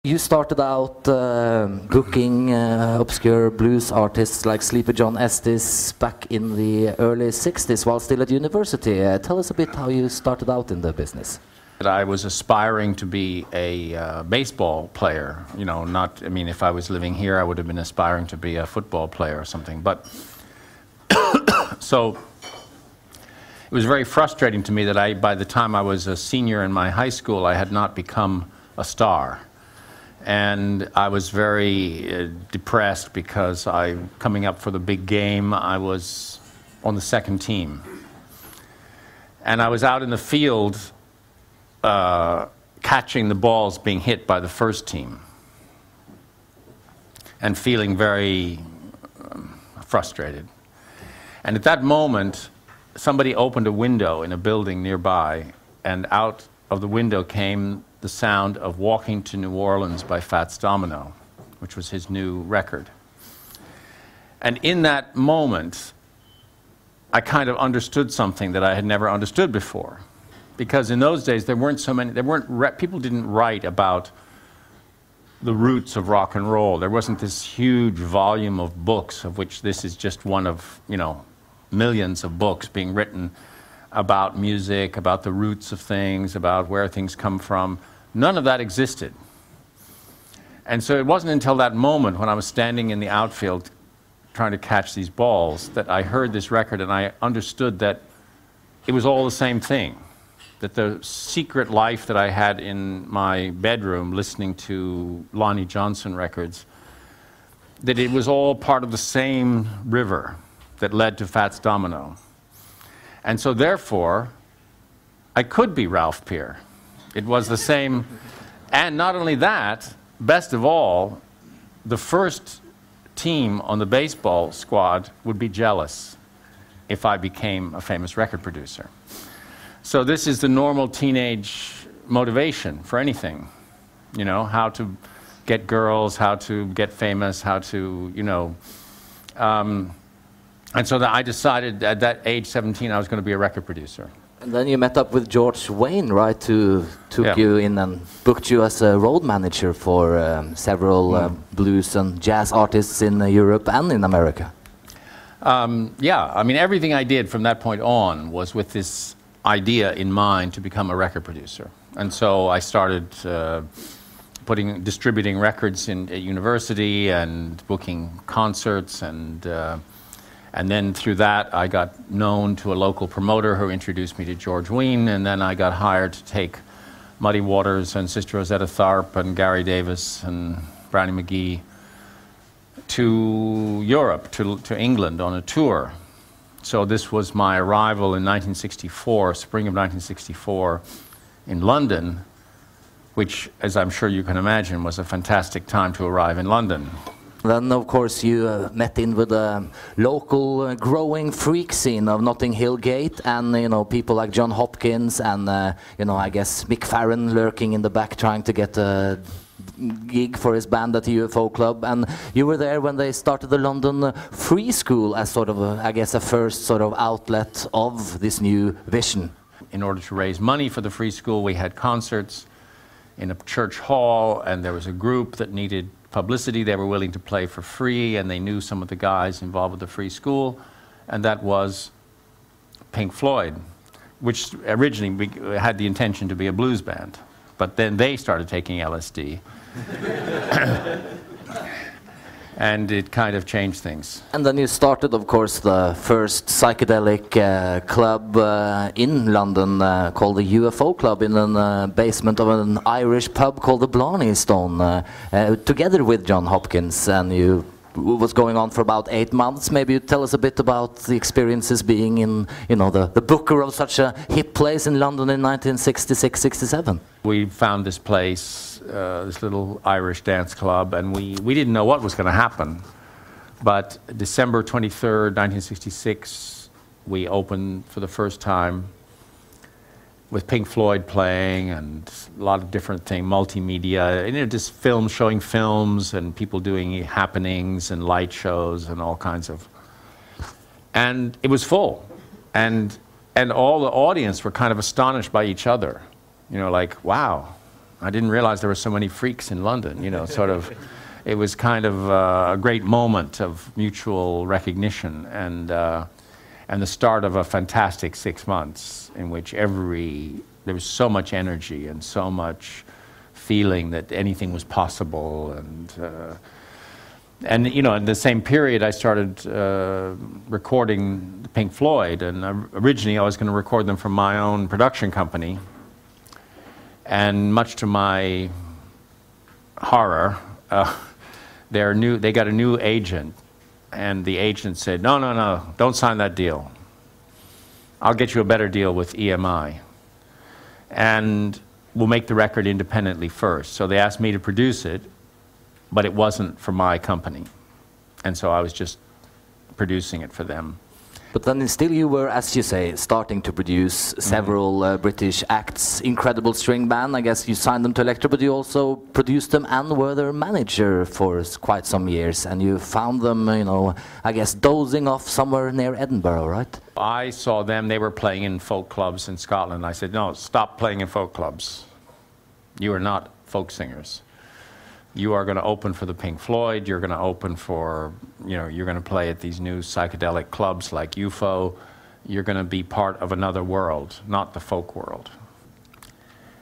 You started out booking obscure blues artists like Sleepy John Estes back in the early 60s while still at university. Tell us a bit how you started out in the business. I was aspiring to be a baseball player. You know, not, I mean, if I was living here, I would have been aspiring to be a football player or something. But so it was very frustrating to me that by the time I was a senior in my high school, I had not become a star. And I was very depressed because coming up for the big game, I was on the second team. And I was out in the field catching the balls being hit by the first team and feeling very frustrated. And at that moment, somebody opened a window in a building nearby, and out of the window came the sound of Walking to New Orleans by Fats Domino, which was his new record. And in that moment, I kind of understood something that I had never understood before. Because in those days, there weren't so many, people didn't write about the roots of rock and roll. There wasn't this huge volume of books, of which this is just one of, you know, millions of books being written about music, about the roots of things, about where things come from. None of that existed. And so it wasn't until that moment when I was standing in the outfield trying to catch these balls that I heard this record and I understood that it was all the same thing. That the secret life that I had in my bedroom listening to Lonnie Johnson records, that it was all part of the same river that led to Fats Domino. And so therefore, I could be Ralph Peer. It was the same, and not only that, best of all, the first team on the baseball squad would be jealous if I became a famous record producer. So this is the normal teenage motivation for anything, you know, how to get girls, how to get famous, how to, you know. And so I decided at that age 17 I was going to be a record producer. And then you met up with George Wayne, right, who took you in and booked you as a road manager for several blues and jazz artists in Europe and in America. Yeah, I mean, everything I did from that point on was with this idea in mind to become a record producer. And so I started distributing records at university and booking concerts, and then through that I got known to a local promoter who introduced me to George Wayne, and then I got hired to take Muddy Waters and Sister Rosetta Tharpe and Gary Davis and Brownie McGee to Europe, to England on a tour. So this was my arrival in 1964, spring of 1964, in London, which, as I'm sure you can imagine, was a fantastic time to arrive in London. Then, of course, you met in with a local growing freak scene of Notting Hill Gate, and you know, people like John Hopkins and you know, I guess Mick Farren lurking in the back trying to get a gig for his band at the UFO Club. And you were there when they started the London Free School as sort of I guess a first sort of outlet of this new vision. In order to raise money for the Free School, we had concerts in a church hall, and there was a group that needed publicity. They were willing to play for free, and they knew some of the guys involved with the Free School, and that was Pink Floyd, which originally had the intention to be a blues band, but then they started taking LSD. And it kind of changed things. And then you started, of course, the first psychedelic club in London called the UFO Club in the basement of an Irish pub called the Blarney Stone, together with John Hopkins. And you was going on for about 8 months. Maybe you tell us a bit about the experiences being in, you know, the booker of such a hip place in London in 1966-67. We found this place, this little Irish dance club, and we didn't know what was going to happen. But December 23rd, 1966, we opened for the first time with Pink Floyd playing and a lot of different things, multimedia, and, you know, just films, showing films, and people doing happenings and light shows and all kinds of. And it was full, and all the audience were kind of astonished by each other, you know, like, wow, I didn't realize there were so many freaks in London, you know, sort of. It was kind of a great moment of mutual recognition and the start of a fantastic 6 months in which there was so much energy and so much feeling that anything was possible. And you know, in the same period, I started recording Pink Floyd, and originally I was going to record them from my own production company. And much to my horror, they got a new agent, and the agent said, "No, no, no, don't sign that deal. I'll get you a better deal with EMI, and we'll make the record independently first." So they asked me to produce it, but it wasn't for my company, and so I was just producing it for them. But then still you were, as you say, starting to produce several British acts, incredible string band. I guess you signed them to Elektra, but you also produced them and were their manager for quite some years. And you found them, you know, I guess dozing off somewhere near Edinburgh, right? I saw them, they were playing in folk clubs in Scotland. I said, "No, stop playing in folk clubs. You are not folk singers. You are going to open for the Pink Floyd, you're going to open for, you know, you're going to play at these new psychedelic clubs like UFO. You're going to be part of another world, not the folk world."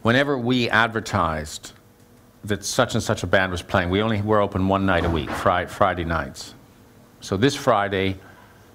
Whenever we advertised that such and such a band was playing, we were open one night a week, Friday nights. So this Friday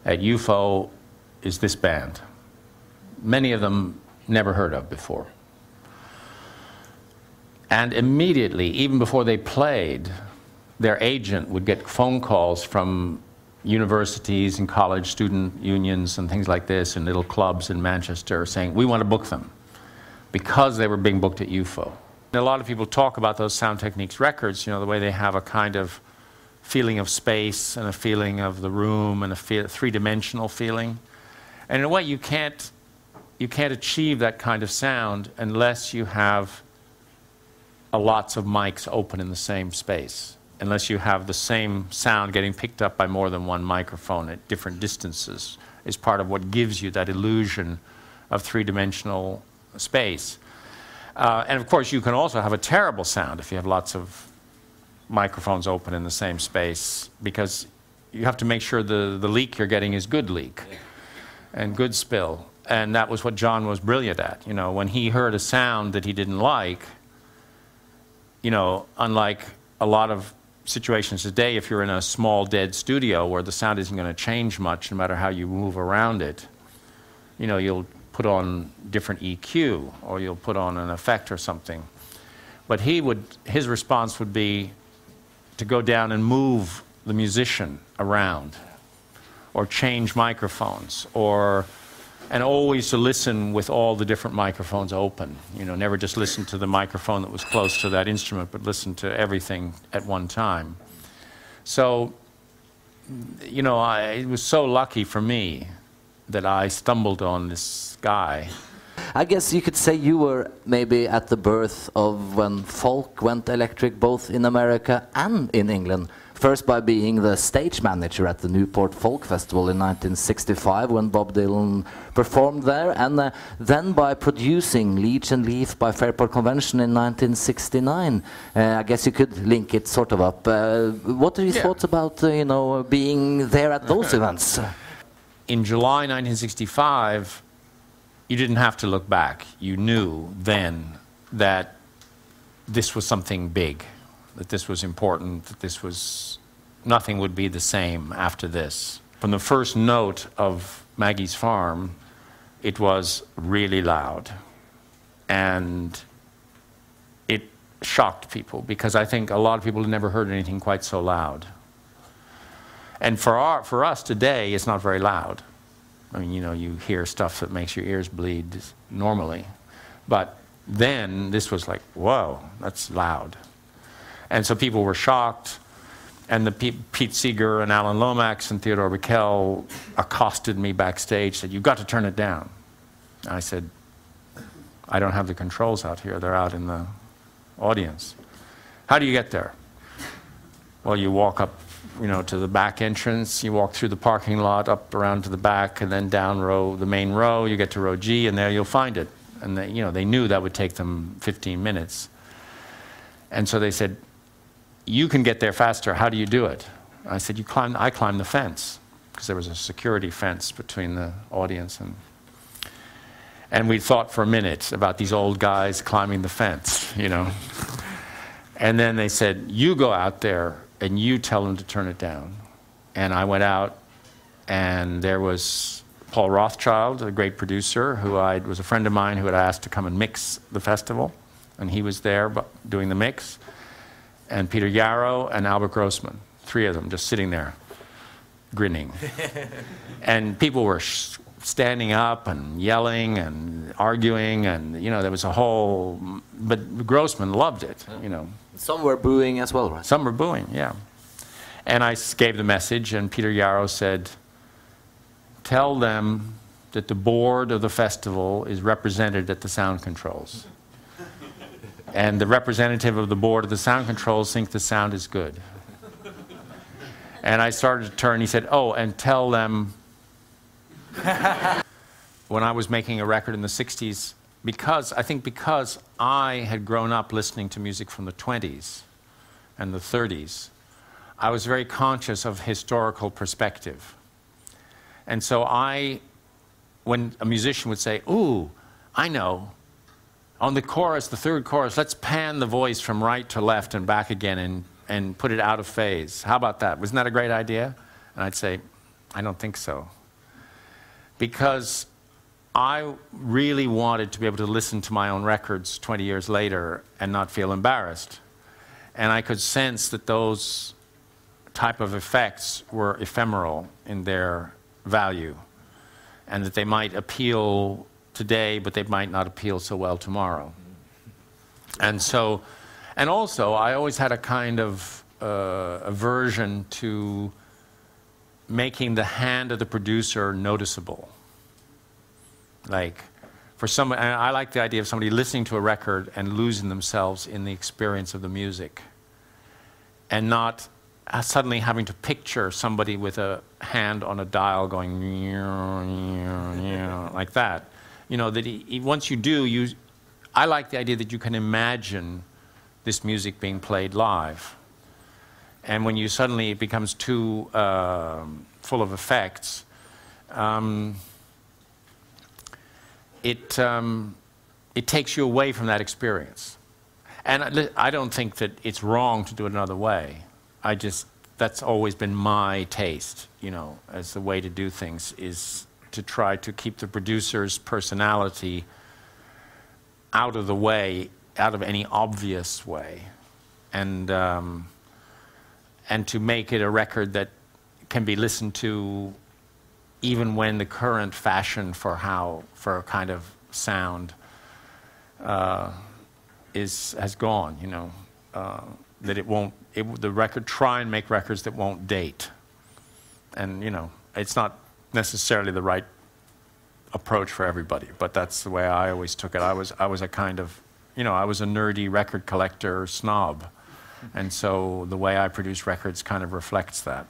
at UFO is this band. Many of them never heard of before. And immediately, even before they played, their agent would get phone calls from universities and college student unions and things like this, and little clubs in Manchester saying, "We want to book them," because they were being booked at UFO. And a lot of people talk about those Sound Techniques records, you know, the way they have a kind of feeling of space and a feeling of the room and a three-dimensional feeling. And in a way, you can't achieve that kind of sound unless you have lots of mics open in the same space, unless you have the same sound getting picked up by more than one microphone at different distances, is part of what gives you that illusion of three-dimensional space. And of course, you can also have a terrible sound if you have lots of microphones open in the same space, because you have to make sure the leak you're getting is good leak and good spill. And that was what John was brilliant at. You know, when he heard a sound that he didn't like, you know, unlike a lot of situations today, if you're in a small dead studio where the sound isn't going to change much no matter how you move around it, you know, you'll put on different EQ or you'll put on an effect or something. But his response would be to go down and move the musician around or change microphones, and always to listen with all the different microphones open. You know, never just listen to the microphone that was close to that instrument, but listen to everything at one time. So, you know, it was so lucky for me that I stumbled on this guy. I guess you could say you were maybe at the birth of when folk went electric, both in America and in England. First by being the stage manager at the Newport Folk Festival in 1965 when Bob Dylan performed there, and then by producing Leech and Leaf by Fairport Convention in 1969. I guess you could link it sort of up. What are your thoughts about, you know, being there at those events? In July 1965, you didn't have to look back. You knew then that this was something big, that this was important, that this was, nothing would be the same after this. From the first note of Maggie's Farm, it was really loud. And it shocked people, because I think a lot of people had never heard anything quite so loud. And for us today, it's not very loud. I mean, you know, you hear stuff that makes your ears bleed normally. But then, this was like, whoa, that's loud. And so people were shocked, and Pete Seeger and Alan Lomax and Theodore Bickel accosted me backstage, said, "You've got to turn it down." I said, "I don't have the controls out here, they're out in the audience." "How do you get there?" "Well, you walk up, you know, to the back entrance, you walk through the parking lot, up around to the back, and then down the main row, you get to row G, and there you'll find it." And they, you know, they knew that would take them 15 minutes. And so they said, you can get there faster, how do you do it? I said, I climb the fence, because there was a security fence between the audience and we thought for a minute about these old guys climbing the fence, you know. And then they said, you go out there and you tell them to turn it down. And I went out, and there was Paul Rothschild, a great producer, who was a friend of mine who had asked to come and mix the festival. And he was there doing the mix. And Peter Yarrow and Albert Grossman, 3 of them just sitting there, grinning. And people were standing up and yelling and arguing, and you know, there was a whole, but Grossman loved it, you know. Some were booing as well, right? Some were booing, yeah. And I gave the message, and Peter Yarrow said, tell them that the board of the festival is represented at the sound controls. And the representative of the board of the sound controls thinks the sound is good. And I started to turn, he said, oh, and tell them when I was making a record in the 60s, because I had grown up listening to music from the 20s and the 30s, I was very conscious of historical perspective. And so when a musician would say, ooh, I know, on the chorus, the third chorus, let's pan the voice from right to left and back again and put it out of phase. How about that? Wasn't that a great idea? And I'd say, I don't think so. Because I really wanted to be able to listen to my own records 20 years later and not feel embarrassed. And I could sense that those type of effects were ephemeral in their value, and that they might appeal today, but they might not appeal so well tomorrow. And so, and also, I always had a kind of aversion to making the hand of the producer noticeable. Like, for someone, and I like the idea of somebody listening to a record and losing themselves in the experience of the music, and not suddenly having to picture somebody with a hand on a dial going like that. You know, that once you do, I like the idea that you can imagine this music being played live. And when you suddenly, it becomes too full of effects, it takes you away from that experience. And I don't think that it's wrong to do it another way. That's always been my taste, you know, as the way to do things, is to try to keep the producer's personality out of the way, out of any obvious way, and to make it a record that can be listened to even when the current fashion for a kind of sound has gone, you know, that the record, try and make records that won't date. And, you know, it's not necessarily the right approach for everybody, but that's the way I always took it. I was a kind of, you know, I was a nerdy record collector snob. And so the way I produce records kind of reflects that.